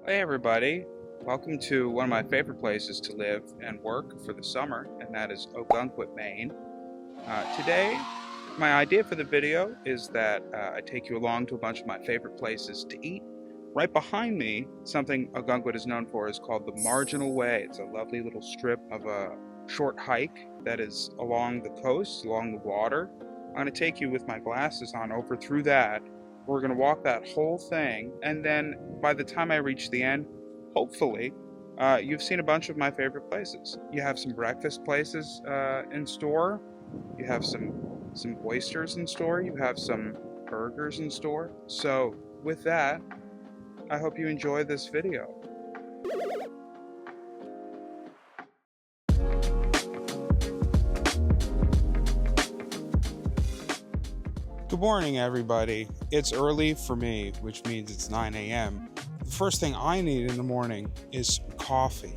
Hey everybody, welcome to one of my favorite places to live and work for the summer, and that is Ogunquit, Maine. Today, my idea for the video is that I take you along to a bunch of my favorite places to eat. Right behind me, something Ogunquit is known for is called the Marginal Way. It's a lovely little strip of a short hike that is along the coast, along the water. I'm going to take you with my glasses on over through that. We're going to walk that whole thing, and then by the time I reach the end, hopefully, you've seen a bunch of my favorite places. You have some breakfast places in store. You have some oysters in store. You have some burgers in store. So with that, I hope you enjoy this video. Good morning, everybody. It's early for me, which means it's 9 a.m. The first thing I need in the morning is some coffee.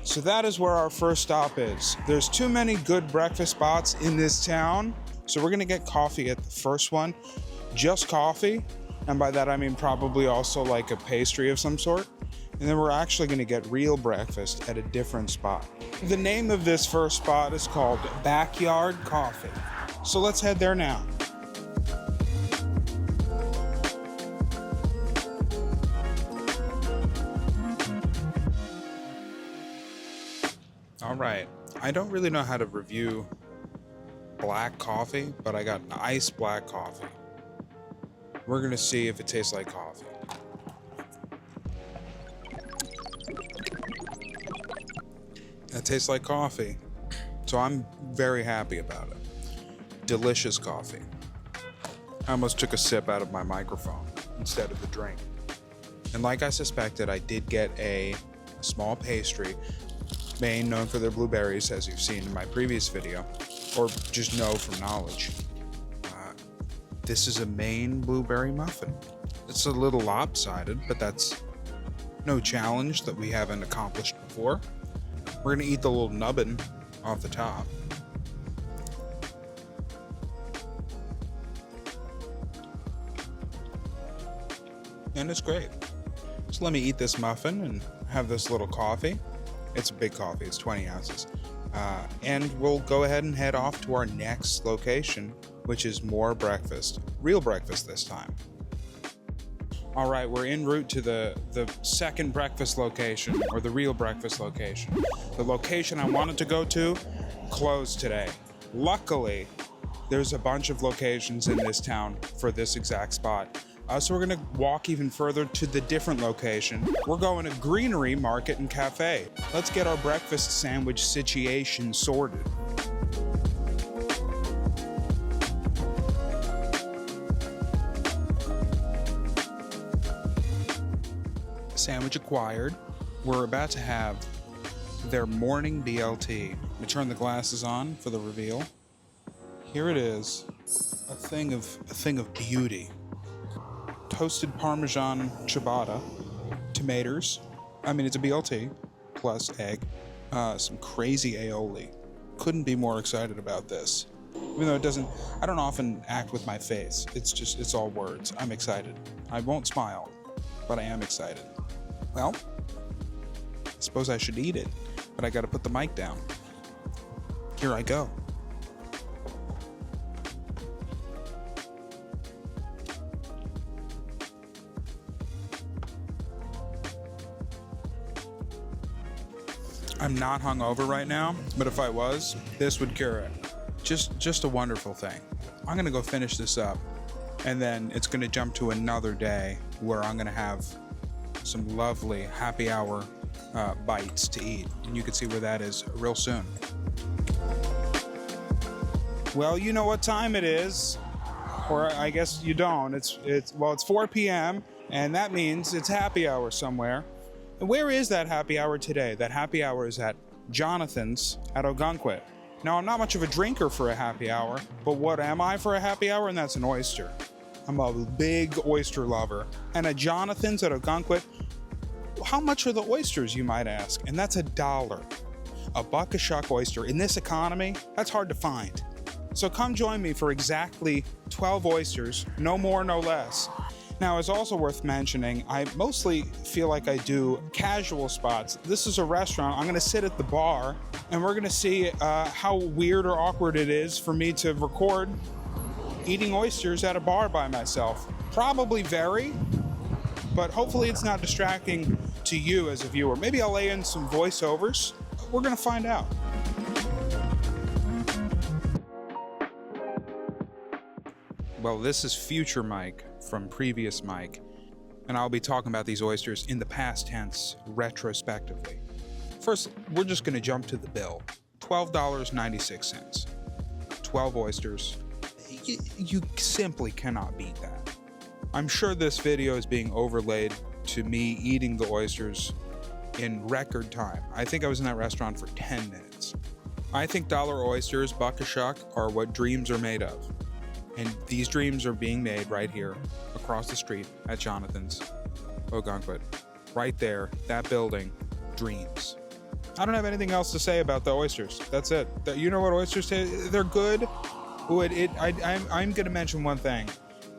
So that is where our first stop is. There's too many good breakfast spots in this town, so we're gonna get coffee at the first one. Just coffee, and by that I mean probably also like a pastry of some sort. And then we're actually gonna get real breakfast at a different spot. The name of this first spot is called Backyard Coffee. So let's head there now. All right, I don't really know how to review black coffee, but I got an iced black coffee. We're gonna see if it tastes like coffee. It tastes like coffee, so I'm very happy about it. Delicious coffee. I almost took a sip out of my microphone instead of the drink. And like I suspected, I did get a small pastry. Maine, known for their blueberries, as you've seen in my previous video, or just know from knowledge. This is a Maine blueberry muffin. It's a little lopsided, but that's no challenge that we haven't accomplished before. We're gonna eat the little nubbin off the top. And it's great. So let me eat this muffin and have this little coffee. It's a big coffee, it's 20 ounces. And we'll go ahead and head off to our next location, which is more breakfast. Real breakfast this time. All right, we're en route to the second breakfast location, or the real breakfast location. The location I wanted to go to closed today. Luckily, there's a bunch of locations in this town for this exact spot. So we're gonna walk even further to the different location. We're going to Greenery Market and Cafe. Let's get our breakfast sandwich situation sorted. Sandwich acquired. We're about to have their morning BLT. I'm gonna turn the glasses on for the reveal. Here it is, a thing of beauty. Toasted Parmesan ciabatta, tomatoes, it's a BLT, plus egg, some crazy aioli. Couldn't be more excited about this. Even though I don't often act with my face. It's all words. I'm excited. I won't smile, but I am excited. Well, I suppose I should eat it, but I gotta put the mic down. Here I go. I'm not hungover right now, but if I was, this would cure it. Just a wonderful thing. I'm gonna go finish this up, and then it's gonna jump to another day where I'm gonna have some lovely happy hour bites to eat, and you can see where that is real soon. Well, you know what time it is, or I guess you don't. It's 4 p.m. and that means it's happy hour somewhere. And where is that happy hour today? That happy hour is at Jonathan's at Ogunquit. Now, I'm not much of a drinker for a happy hour, but what am I for a happy hour? And that's an oyster. I'm a big oyster lover. And at Jonathan's at Ogunquit, how much are the oysters, you might ask? And that's $1. A buck a shuck oyster. In this economy, that's hard to find. So come join me for exactly 12 oysters, no more, no less. Now, it's also worth mentioning, I mostly feel like I do casual spots. This is a restaurant. I'm going to sit at the bar, and we're going to see how weird or awkward it is for me to record eating oysters at a bar by myself. Probably very, but hopefully it's not distracting to you as a viewer. Maybe I'll lay in some voiceovers. We're going to find out. Well, this is future Mike from previous Mike, and I'll be talking about these oysters in the past tense retrospectively. First, we're just going to jump to the bill. $12.96. 12 oysters. You simply cannot beat that. I'm sure this video is being overlaid to me eating the oysters in record time. I think I was in that restaurant for 10 minutes. I think dollar oysters, buck-a-shuck, are what dreams are made of. And these dreams are being made right here, across the street at Jonathan's, Ogunquit. Right there, that building, dreams. I don't have anything else to say about the oysters. That's it. You know what oysters taste? They're good. I'm going to mention one thing.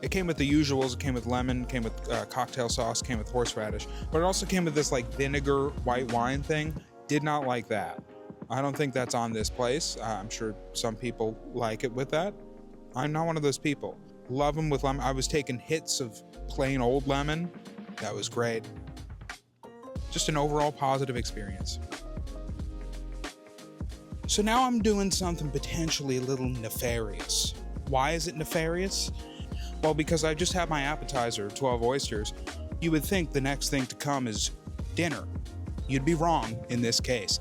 It came with the usuals. It came with lemon, came with cocktail sauce, came with horseradish. But it also came with this like vinegar white wine thing. Did not like that. I don't think that's on this place. I'm sure some people like it with that. I'm not one of those people. Love them with lemon. I was taking hits of plain old lemon. That was great. Just an overall positive experience. So now I'm doing something potentially a little nefarious. Why is it nefarious? Well, because I just had my appetizer, 12 oysters. You would think the next thing to come is dinner. You'd be wrong in this case.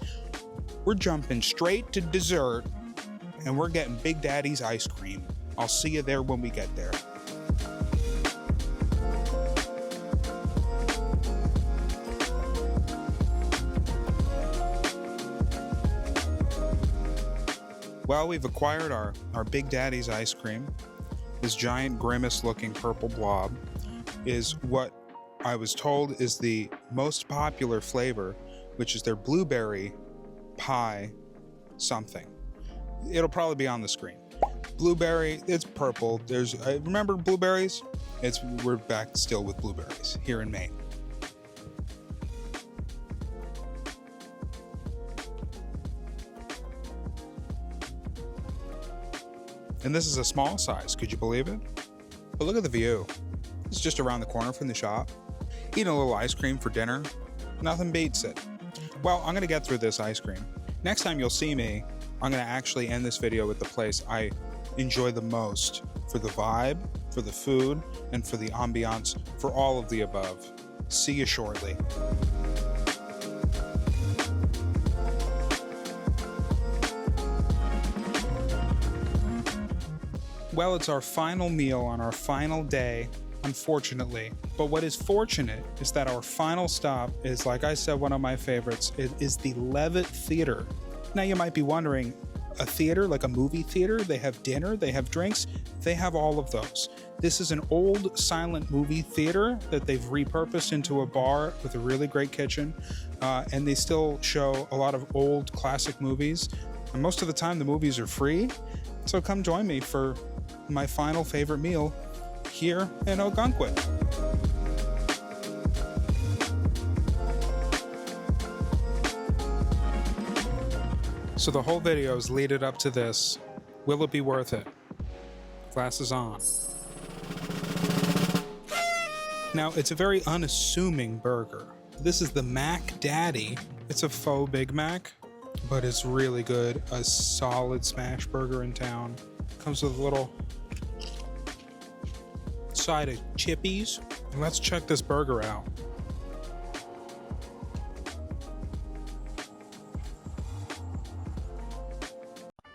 We're jumping straight to dessert, and we're getting Big Daddy's ice cream. I'll see you there when we get there. Well, we've acquired our Big Daddy's ice cream. This giant grimace-looking purple blob is what I was told is the most popular flavor, which is their blueberry pie something. It'll probably be on the screen. Blueberry, it's purple. Remember blueberries? We're back still with blueberries here in Maine. And this is a small size, could you believe it? But look at the view. It's just around the corner from the shop. Eating a little ice cream for dinner, nothing beats it. Well, I'm gonna get through this ice cream. Next time you'll see me, I'm gonna actually end this video with the place I enjoy the most for the vibe, for the food, and for the ambiance, for all of the above. See you shortly. Well, it's our final meal on our final day, unfortunately. But what is fortunate is that our final stop is, like I said, one of my favorites. It is the Leavitt Theatre. Now you might be wondering, a theater, like a movie theater, they have dinner, they have drinks, they have all of those. This is an old silent movie theater that they've repurposed into a bar with a really great kitchen, and they still show a lot of old classic movies. And most of the time the movies are free, so come join me for my final favorite meal here in Ogunquit. So the whole video is leaded up to this. Will it be worth it? Glasses on. Now, it's a very unassuming burger. This is the Mac Daddy. It's a faux Big Mac, but it's really good. A solid smash burger in town. Comes with a little side of chippies. And let's check this burger out.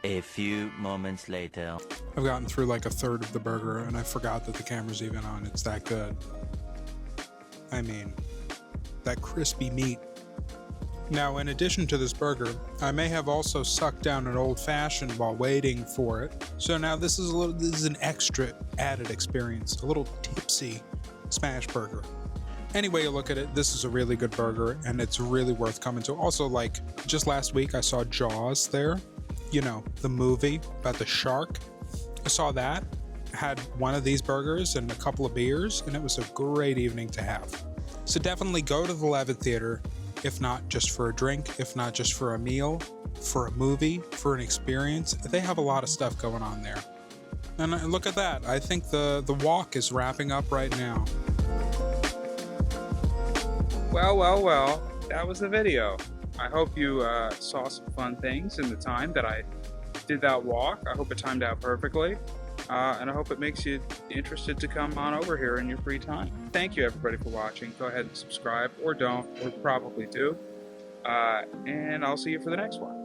A few moments later. I've gotten through like a third of the burger and I forgot that the camera's even on. It's that good. I mean, that crispy meat. Now, in addition to this burger, I may have also sucked down an old-fashioned while waiting for it. So now this is an extra added experience, a little tipsy smash burger. Any way you look at it, this is a really good burger and it's really worth coming to. Also, like, just last week I saw Jaws there. You know, the movie about the shark. I saw that. had one of these burgers and a couple of beers, and it was a great evening to have. So definitely go to the Leavitt Theatre, if not just for a drink, if not just for a meal, for a movie, for an experience. They have a lot of stuff going on there. And look at that. I think the walk is wrapping up right now. Well, that was the video. I hope you saw some fun things in the time that I did that walk. I hope it timed out perfectly. And I hope it makes you interested to come on over here in your free time. Thank you everybody for watching. Go ahead and subscribe, or don't, or probably do. And I'll see you for the next one.